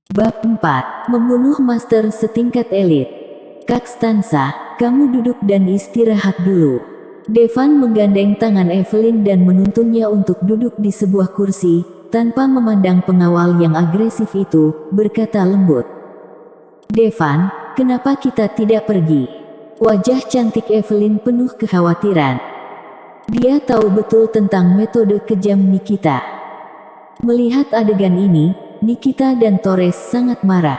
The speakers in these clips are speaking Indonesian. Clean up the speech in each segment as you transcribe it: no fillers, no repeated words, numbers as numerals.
Bab 4. Membunuh Master setingkat elit. Kakstansa, kamu duduk dan istirahat dulu. Devan menggandeng tangan Evelyn dan menuntunnya untuk duduk di sebuah kursi, tanpa memandang pengawal yang agresif itu, berkata lembut. Devan, kenapa kita tidak pergi? Wajah cantik Evelyn penuh kekhawatiran. Dia tahu betul tentang metode kejam Nikita. Melihat adegan ini, Nikita dan Torres sangat marah.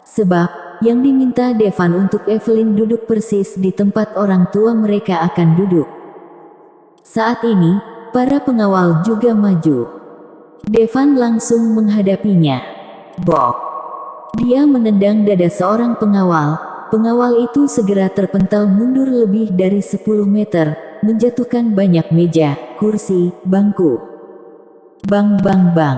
Sebab, yang diminta Devan untuk Evelyn duduk persis di tempat orang tua mereka akan duduk. Saat ini, para pengawal juga maju. Devan langsung menghadapinya. Bok! Dia menendang dada seorang pengawal. Pengawal itu segera terpental mundur lebih dari 10 meter, menjatuhkan banyak meja, kursi, bangku. Bang bang bang.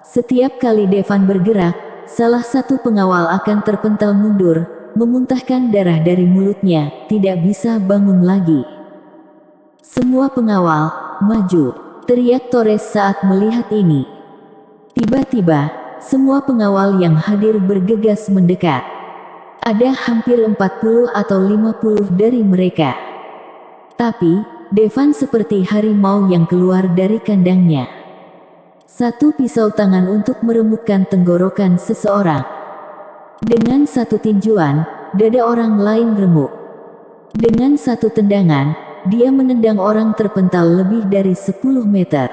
Setiap kali Devan bergerak, salah satu pengawal akan terpental mundur, memuntahkan darah dari mulutnya, tidak bisa bangun lagi. Semua pengawal, maju, teriak Torres saat melihat ini. Tiba-tiba, semua pengawal yang hadir bergegas mendekat. Ada hampir 40 atau 50 dari mereka. Tapi, Devan seperti harimau yang keluar dari kandangnya. Satu pisau tangan untuk meremukkan tenggorokan seseorang. Dengan satu tinjuan, dada orang lain remuk. Dengan satu tendangan, dia menendang orang terpental lebih dari 10 meter.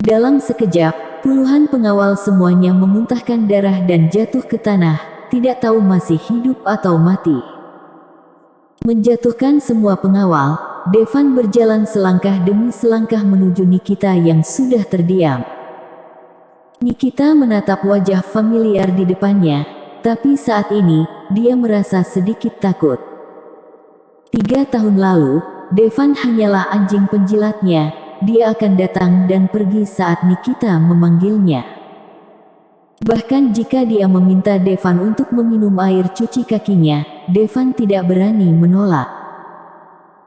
Dalam sekejap, puluhan pengawal semuanya memuntahkan darah dan jatuh ke tanah, tidak tahu masih hidup atau mati. Menjatuhkan semua pengawal, Devan berjalan selangkah demi selangkah menuju Nikita yang sudah terdiam. Nikita menatap wajah familiar di depannya, tapi saat ini, dia merasa sedikit takut. 3 tahun lalu, Devan hanyalah anjing penjilatnya, dia akan datang dan pergi saat Nikita memanggilnya. Bahkan jika dia meminta Devan untuk meminum air cuci kakinya, Devan tidak berani menolak.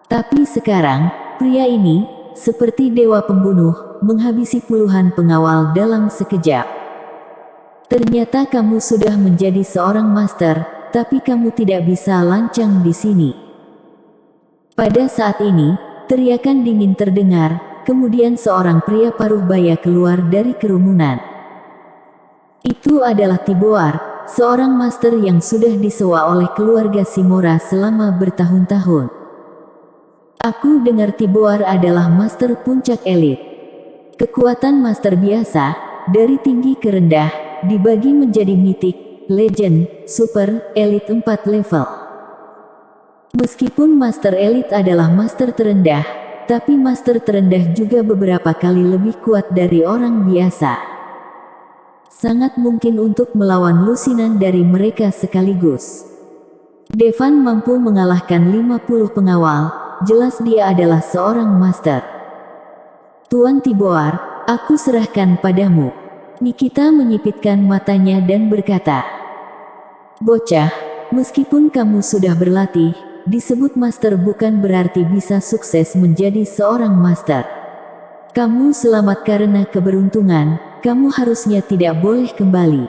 Tapi sekarang, pria ini, seperti dewa pembunuh, menghabisi puluhan pengawal dalam sekejap. Ternyata kamu sudah menjadi seorang master, tapi kamu tidak bisa lancang di sini. Pada saat ini, teriakan dingin terdengar, kemudian seorang pria paruh baya keluar dari kerumunan. Itu adalah Tiboar, seorang master yang sudah disewa oleh keluarga Shimura selama bertahun-tahun. Aku dengar Tiboar adalah master puncak elit. Kekuatan master biasa, dari tinggi ke rendah, dibagi menjadi mitik, legend, super, elit 4 level. Meskipun master elit adalah master terendah, tapi master terendah juga beberapa kali lebih kuat dari orang biasa. Sangat mungkin untuk melawan lusinan dari mereka sekaligus. Devan mampu mengalahkan 50 pengawal. Jelas dia adalah seorang master. Tuan Tiboar, aku serahkan padamu. Nikita menyipitkan matanya dan berkata, bocah, meskipun kamu sudah berlatih, disebut master bukan berarti bisa sukses menjadi seorang master. Kamu selamat karena keberuntungan, kamu harusnya tidak boleh kembali.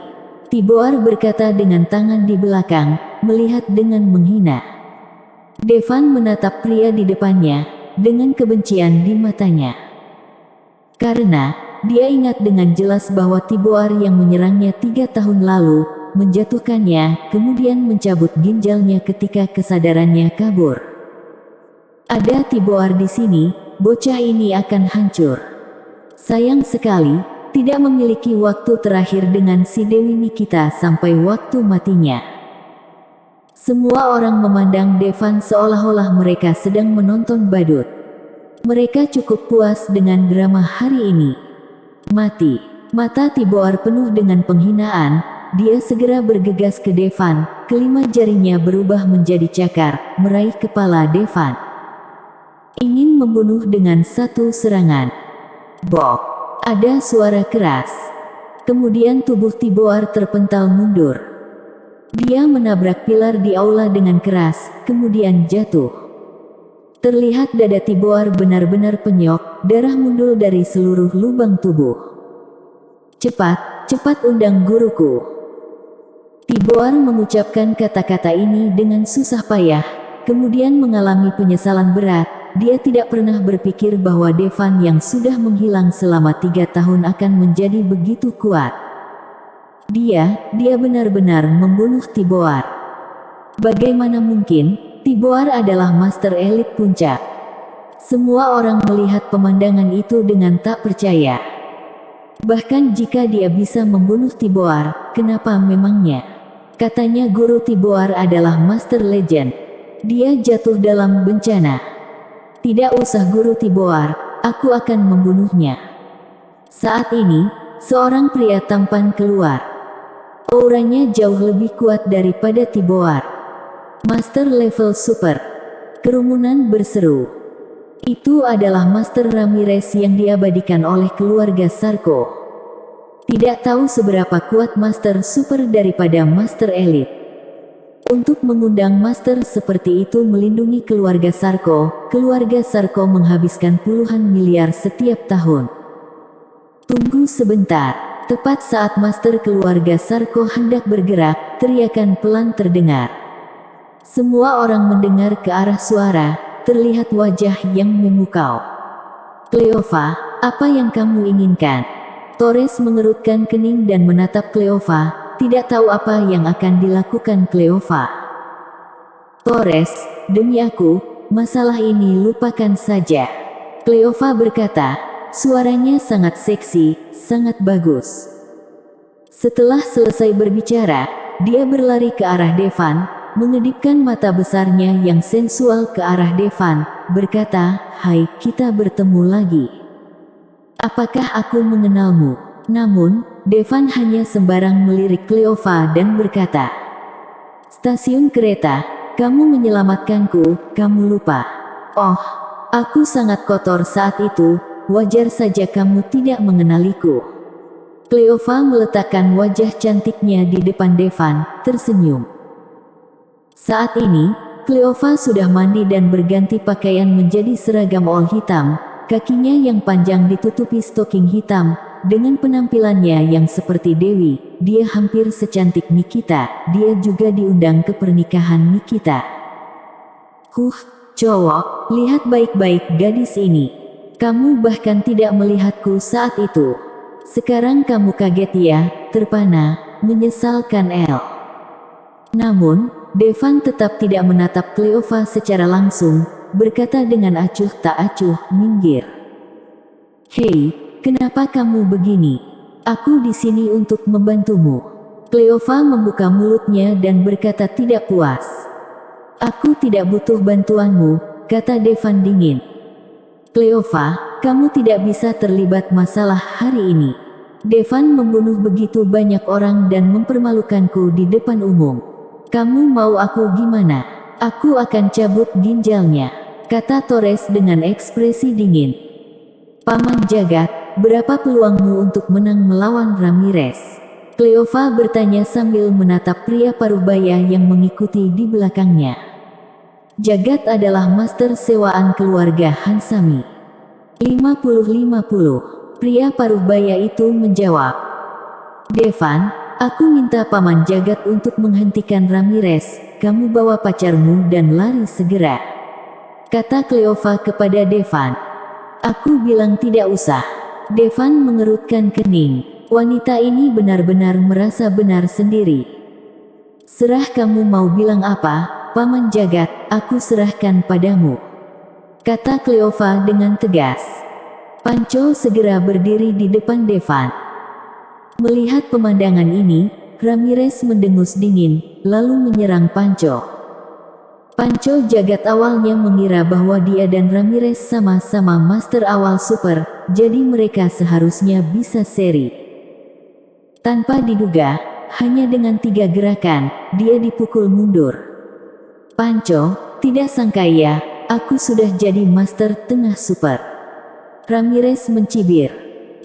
Tiboar berkata dengan tangan di belakang, melihat dengan menghina. Devan menatap pria di depannya, dengan kebencian di matanya. Karena, dia ingat dengan jelas bahwa Tiboar yang menyerangnya 3 tahun lalu, menjatuhkannya, kemudian mencabut ginjalnya ketika kesadarannya kabur. Ada Tiboar di sini, bocah ini akan hancur. Sayang sekali, tidak memiliki waktu terakhir dengan si Dewi Nikita sampai waktu matinya. Semua orang memandang Devan seolah-olah mereka sedang menonton badut. Mereka cukup puas dengan drama hari ini. Mati. Mata Tiboar penuh dengan penghinaan, dia segera bergegas ke Devan, kelima jarinya berubah menjadi cakar, meraih kepala Devan. Ingin membunuh dengan satu serangan. Bok! Ada suara keras. Kemudian tubuh Tiboar terpental mundur. Dia menabrak pilar di aula dengan keras, kemudian jatuh. Terlihat dada Tiboar benar-benar penyok, darah muncul dari seluruh lubang tubuh. Cepat, cepat undang guruku." Tiboar mengucapkan kata-kata ini dengan susah payah, kemudian mengalami penyesalan berat. Dia tidak pernah berpikir bahwa Devan yang sudah menghilang selama 3 tahun akan menjadi begitu kuat. Dia benar-benar membunuh Tiboar. Bagaimana mungkin? Tiboar adalah master elit puncak. Semua orang melihat pemandangan itu dengan tak percaya. Bahkan jika dia bisa membunuh Tiboar, kenapa memangnya? Katanya guru Tiboar adalah master legend. Dia jatuh dalam bencana. "Tidak usah guru Tiboar, aku akan membunuhnya." Saat ini, seorang pria tampan keluar. Auranya jauh lebih kuat daripada Tiboar. Master level super. Kerumunan berseru. Itu adalah Master Ramirez yang diabadikan oleh keluarga Sarko. Tidak tahu seberapa kuat Master Super daripada Master Elite. Untuk mengundang master seperti itu melindungi keluarga Sarko menghabiskan puluhan miliar setiap tahun. Tunggu sebentar. Tepat saat master keluarga Sarko hendak bergerak, teriakan pelan terdengar. Semua orang mendengar ke arah suara, terlihat wajah yang memukau. "Cleova, apa yang kamu inginkan?" Torres mengerutkan kening dan menatap Cleova. Tidak tahu apa yang akan dilakukan Cleova. "Torres, demi aku, masalah ini lupakan saja." Cleova berkata, suaranya sangat seksi, sangat bagus. Setelah selesai berbicara, dia berlari ke arah Devan, mengedipkan mata besarnya yang sensual ke arah Devan, berkata, "Hai, kita bertemu lagi. Apakah aku mengenalmu?" Namun, Devan hanya sembarang melirik Cleova dan berkata, "Stasiun kereta, kamu menyelamatkanku, kamu lupa." "Oh, aku sangat kotor saat itu, wajar saja kamu tidak mengenaliku." Cleova meletakkan wajah cantiknya di depan Devan, tersenyum. Saat ini, Cleova sudah mandi dan berganti pakaian menjadi seragam all hitam, kakinya yang panjang ditutupi stoking hitam. Dengan penampilannya yang seperti Dewi, dia hampir secantik Nikita. Dia juga diundang ke pernikahan Nikita. Cowok, lihat baik-baik gadis ini. Kamu bahkan tidak melihatku saat itu. Sekarang kamu kaget ya, terpana, menyesalkan El." Namun, Devan tetap tidak menatap Cleova secara langsung, berkata dengan acuh tak acuh, "Minggir. Hei, kenapa kamu begini? Aku di sini untuk membantumu." Cleova membuka mulutnya dan berkata tidak puas. "Aku tidak butuh bantuanmu," kata Devan dingin. "Cleova, kamu tidak bisa terlibat masalah hari ini. Devan membunuh begitu banyak orang dan mempermalukanku di depan umum. Kamu mau aku gimana? Aku akan cabut ginjalnya," kata Torres dengan ekspresi dingin. "Paman Jagat, berapa peluangmu untuk menang melawan Ramirez?" Cleova bertanya sambil menatap pria paruhbaya yang mengikuti di belakangnya. Jagat adalah master sewaan keluarga Hansami. 50-50. Pria paruhbaya itu menjawab. "Devan, aku minta Paman Jagat untuk menghentikan Ramirez. Kamu bawa pacarmu dan lari segera," kata Cleova kepada Devan. "Aku bilang tidak usah." Devan mengerutkan kening. Wanita ini benar-benar merasa benar sendiri. "Serah kamu mau bilang apa, Paman Jagat, aku serahkan padamu," kata Cleova dengan tegas. Panco segera berdiri di depan Devan. Melihat pemandangan ini, Ramirez mendengus dingin, lalu menyerang Panco. Panco Jagat awalnya mengira bahwa dia dan Ramirez sama-sama master awal super, jadi mereka seharusnya bisa seri. Tanpa diduga, hanya dengan 3 gerakan, dia dipukul mundur. "Panco, tidak sangka ya, aku sudah jadi master tengah super." Ramirez mencibir.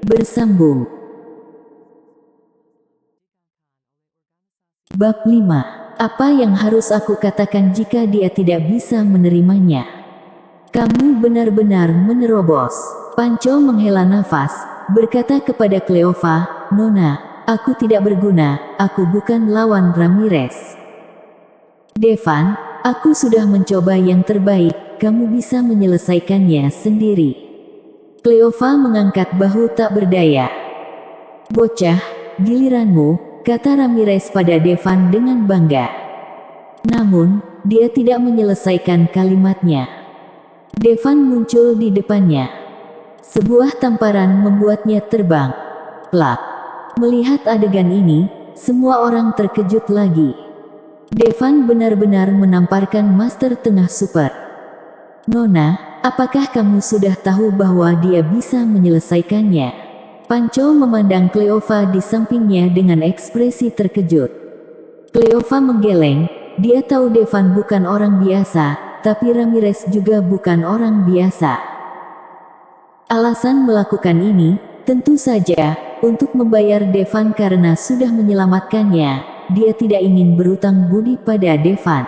Bersambung. Bab 5. Apa yang harus aku katakan jika dia tidak bisa menerimanya? Kamu benar-benar menerobos. Panco menghela nafas, berkata kepada Cleova, "Nona, aku tidak berguna, aku bukan lawan Ramirez. Devan, aku sudah mencoba yang terbaik, kamu bisa menyelesaikannya sendiri. Cleova mengangkat bahu tak berdaya. Bocah, giliranmu, kata Ramirez pada Devan dengan bangga. Namun, dia tidak menyelesaikan kalimatnya. Devan muncul di depannya. Sebuah tamparan membuatnya terbang. Plak. Melihat adegan ini, semua orang terkejut lagi. Devan benar-benar menamparkan Master Tengah Super. Nona, apakah kamu sudah tahu bahwa dia bisa menyelesaikannya? Pancho memandang Cleova di sampingnya dengan ekspresi terkejut. Cleova menggeleng, dia tahu Devan bukan orang biasa, tapi Ramirez juga bukan orang biasa. Alasan melakukan ini, tentu saja, untuk membayar Devan karena sudah menyelamatkannya. Dia tidak ingin berutang budi pada Devan.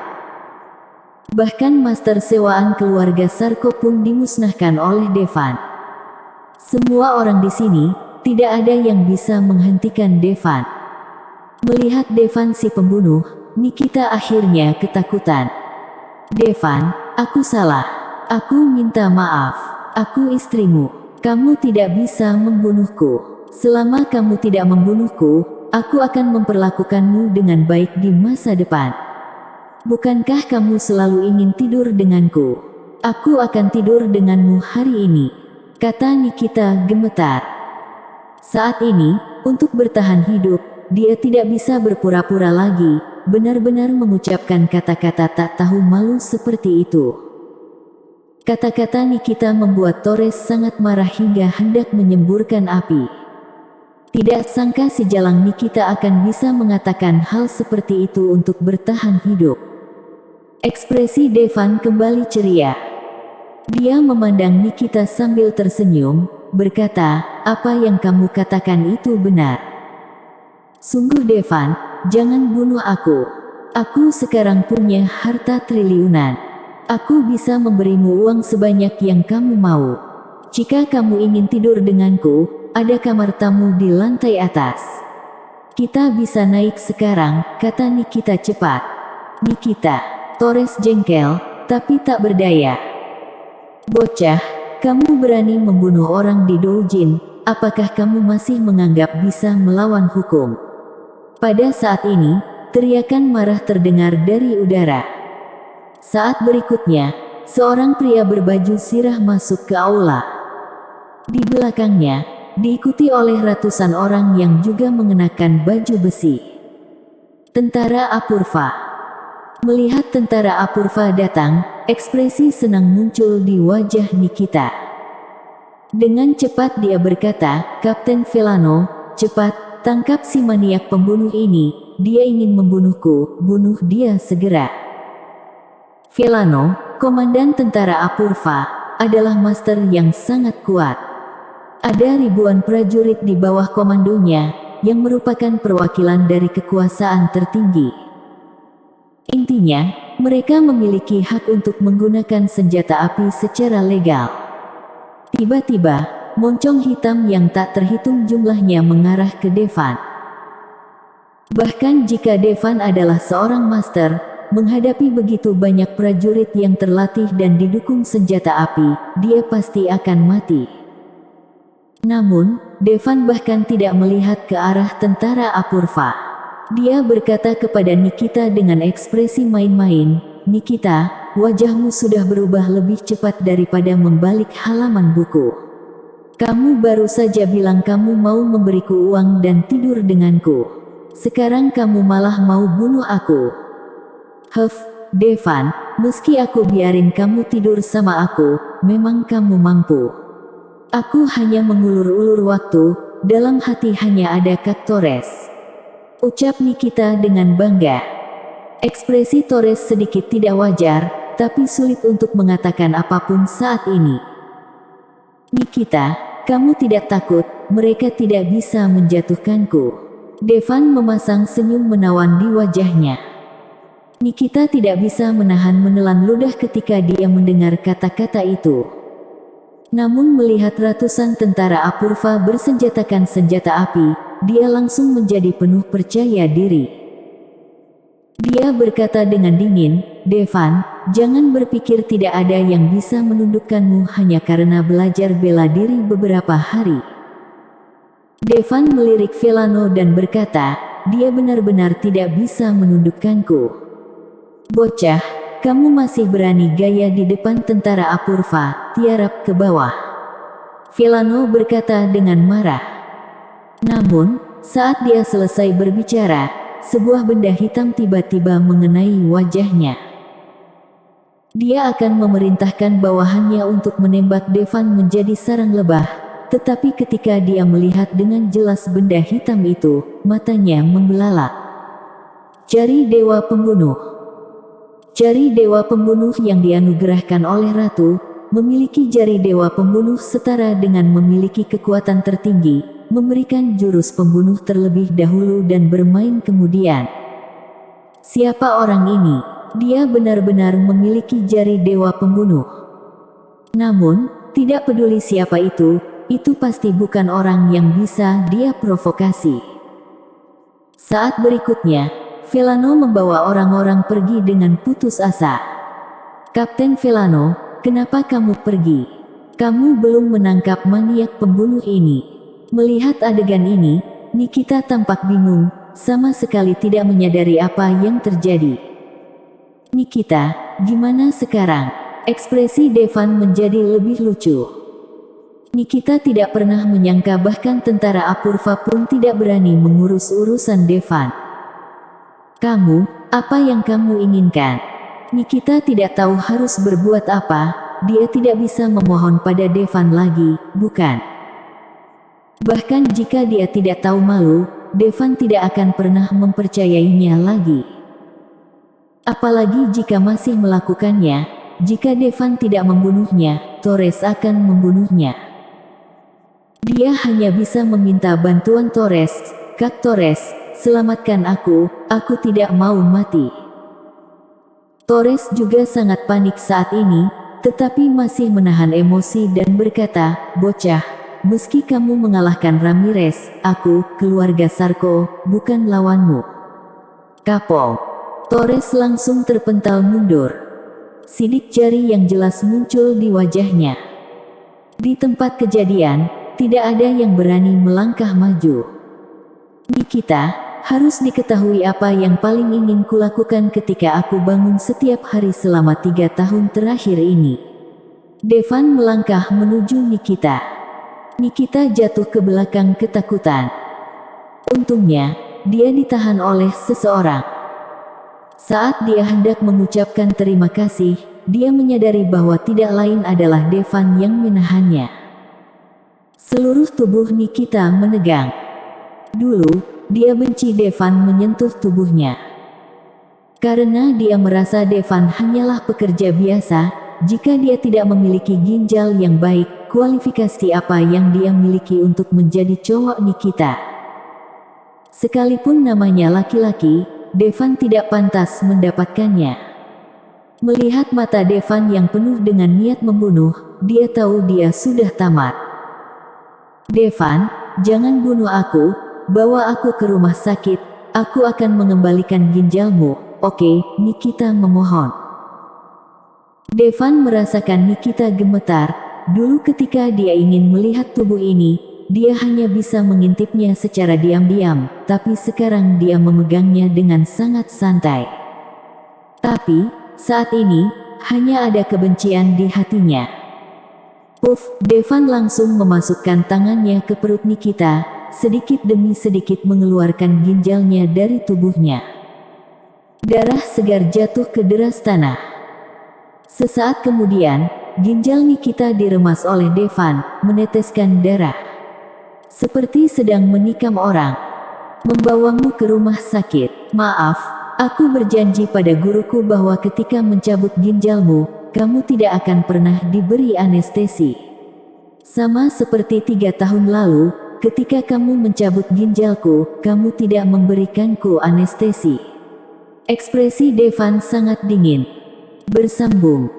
Bahkan master sewaan keluarga Sarko pun dimusnahkan oleh Devan. Semua orang di sini, tidak ada yang bisa menghentikan Devan. Melihat Devan si pembunuh, Nikita akhirnya ketakutan. Devan, aku salah. Aku minta maaf. Aku istrimu. Kamu tidak bisa membunuhku. Selama kamu tidak membunuhku, aku akan memperlakukanmu dengan baik di masa depan. Bukankah kamu selalu ingin tidur denganku? Aku akan tidur denganmu hari ini, kata Nikita gemetar. Saat ini, untuk bertahan hidup, dia tidak bisa berpura-pura lagi, benar-benar mengucapkan kata-kata tak tahu malu seperti itu. Kata-kata Nikita membuat Torres sangat marah hingga hendak menyemburkan api. Tidak sangka si jalang Nikita akan bisa mengatakan hal seperti itu untuk bertahan hidup. Ekspresi Devan kembali ceria. Dia memandang Nikita sambil tersenyum, berkata, apa yang kamu katakan itu benar. Sungguh Devan, jangan bunuh aku. Aku sekarang punya harta triliunan. Aku bisa memberimu uang sebanyak yang kamu mau. Jika kamu ingin tidur denganku, ada kamar tamu di lantai atas. Kita bisa naik sekarang, kata Nikita cepat. Nikita, Torres jengkel, tapi tak berdaya. Bocah, kamu berani membunuh orang di Doujin, apakah kamu masih menganggap bisa melawan hukum? Pada saat ini, teriakan marah terdengar dari udara. Saat berikutnya, seorang pria berbaju sirah masuk ke aula. Di belakangnya, diikuti oleh ratusan orang yang juga mengenakan baju besi. Tentara Apurva. Melihat tentara Apurva datang, ekspresi senang muncul di wajah Nikita. Dengan cepat dia berkata, Kapten Vellano, cepat, tangkap si maniak pembunuh ini, dia ingin membunuhku, bunuh dia segera. Vellano, komandan tentara Apurva, adalah master yang sangat kuat. Ada ribuan prajurit di bawah komandonya, yang merupakan perwakilan dari kekuasaan tertinggi. Intinya, mereka memiliki hak untuk menggunakan senjata api secara legal. Tiba-tiba, moncong hitam yang tak terhitung jumlahnya mengarah ke Devan. Bahkan jika Devan adalah seorang master, menghadapi begitu banyak prajurit yang terlatih dan didukung senjata api, dia pasti akan mati. Namun, Devan bahkan tidak melihat ke arah tentara Apurva. Dia berkata kepada Nikita dengan ekspresi main-main, Nikita, wajahmu sudah berubah lebih cepat daripada membalik halaman buku. Kamu baru saja bilang kamu mau memberiku uang dan tidur denganku. Sekarang kamu malah mau bunuh aku. Devan, meski aku biarin kamu tidur sama aku, memang kamu mampu. Aku hanya mengulur-ulur waktu, dalam hati hanya ada Kak Torres. Ucap Nikita dengan bangga. Ekspresi Torres sedikit tidak wajar, tapi sulit untuk mengatakan apapun saat ini. Nikita, kamu tidak takut, mereka tidak bisa menjatuhkanku. Devan memasang senyum menawan di wajahnya. Nikita tidak bisa menahan menelan ludah ketika dia mendengar kata-kata itu. Namun melihat ratusan tentara Apurva bersenjatakan senjata api, dia langsung menjadi penuh percaya diri. Dia berkata dengan dingin, "Devan, jangan berpikir tidak ada yang bisa menundukkanmu hanya karena belajar bela diri beberapa hari." Devan melirik Velano dan berkata, "Dia benar-benar tidak bisa menundukkanku." "Bocah, kamu masih berani gaya di depan tentara Apurva, tiarap ke bawah," Velano berkata dengan marah. Namun, saat dia selesai berbicara, sebuah benda hitam tiba-tiba mengenai wajahnya. Dia akan memerintahkan bawahannya untuk menembak Devan menjadi sarang lebah, tetapi ketika dia melihat dengan jelas benda hitam itu, matanya membelalak. Jari Dewa Pembunuh. Jari Dewa Pembunuh yang dianugerahkan oleh Ratu, memiliki jari Dewa Pembunuh setara dengan memiliki kekuatan tertinggi, memberikan jurus pembunuh terlebih dahulu dan bermain kemudian. Siapa orang ini? Dia benar-benar memiliki jari Dewa Pembunuh. Namun, tidak peduli siapa itu pasti bukan orang yang bisa dia provokasi. Saat berikutnya, Velano membawa orang-orang pergi dengan putus asa. "Kapten Velano, kenapa kamu pergi? Kamu belum menangkap maniak pembunuh ini." Melihat adegan ini, Nikita tampak bingung, sama sekali tidak menyadari apa yang terjadi. "Nikita, gimana sekarang?" Ekspresi Devan menjadi lebih lucu. Nikita tidak pernah menyangka bahkan tentara Apurva pun tidak berani mengurus urusan Devan. "Kamu, apa yang kamu inginkan?" Nikita tidak tahu harus berbuat apa, dia tidak bisa memohon pada Devan lagi, bukan? Bahkan jika dia tidak tahu malu, Devan tidak akan pernah mempercayainya lagi. Apalagi jika masih melakukannya, jika Devan tidak membunuhnya, Torres akan membunuhnya. Dia hanya bisa meminta bantuan Torres, "Kak Torres, selamatkan aku tidak mau mati." Torres juga sangat panik saat ini, tetapi masih menahan emosi dan berkata, "Bocah, meski kamu mengalahkan Ramirez, aku, keluarga Sarko, bukan lawanmu." "Kapol." Torres langsung terpental mundur. Sidik jari yang jelas muncul di wajahnya. Di tempat kejadian, tidak ada yang berani melangkah maju. "Nikita, harus diketahui apa yang paling ingin kulakukan ketika aku bangun setiap hari selama 3 tahun terakhir ini." Devan melangkah menuju Nikita. Nikita jatuh ke belakang ketakutan. Untungnya, dia ditahan oleh seseorang. Saat dia hendak mengucapkan terima kasih, dia menyadari bahwa tidak lain adalah Devan yang menahannya. Seluruh tubuh Nikita menegang. Dulu, dia benci Devan menyentuh tubuhnya. Karena dia merasa Devan hanyalah pekerja biasa, jika dia tidak memiliki ginjal yang baik, kualifikasi apa yang dia miliki untuk menjadi cowok Nikita? Sekalipun namanya laki-laki, Devan tidak pantas mendapatkannya. Melihat mata Devan yang penuh dengan niat membunuh, dia tahu dia sudah tamat. "Devan, jangan bunuh aku, bawa aku ke rumah sakit, aku akan mengembalikan ginjalmu, oke?" Nikita memohon. Devan merasakan Nikita gemetar. Dulu ketika dia ingin melihat tubuh ini, dia hanya bisa mengintipnya secara diam-diam, tapi sekarang dia memegangnya dengan sangat santai. Tapi, saat ini, hanya ada kebencian di hatinya. Devan langsung memasukkan tangannya ke perut Nikita, sedikit demi sedikit mengeluarkan ginjalnya dari tubuhnya. Darah segar jatuh ke deras tanah. Sesaat kemudian, ginjal Nikita diremas oleh Devan, meneteskan darah. Seperti sedang menikam orang. "Membawamu ke rumah sakit. Maaf, aku berjanji pada guruku bahwa ketika mencabut ginjalmu, kamu tidak akan pernah diberi anestesi. Sama seperti 3 tahun lalu, ketika kamu mencabut ginjalku, kamu tidak memberikanku anestesi." Ekspresi Devan sangat dingin. Bersambung.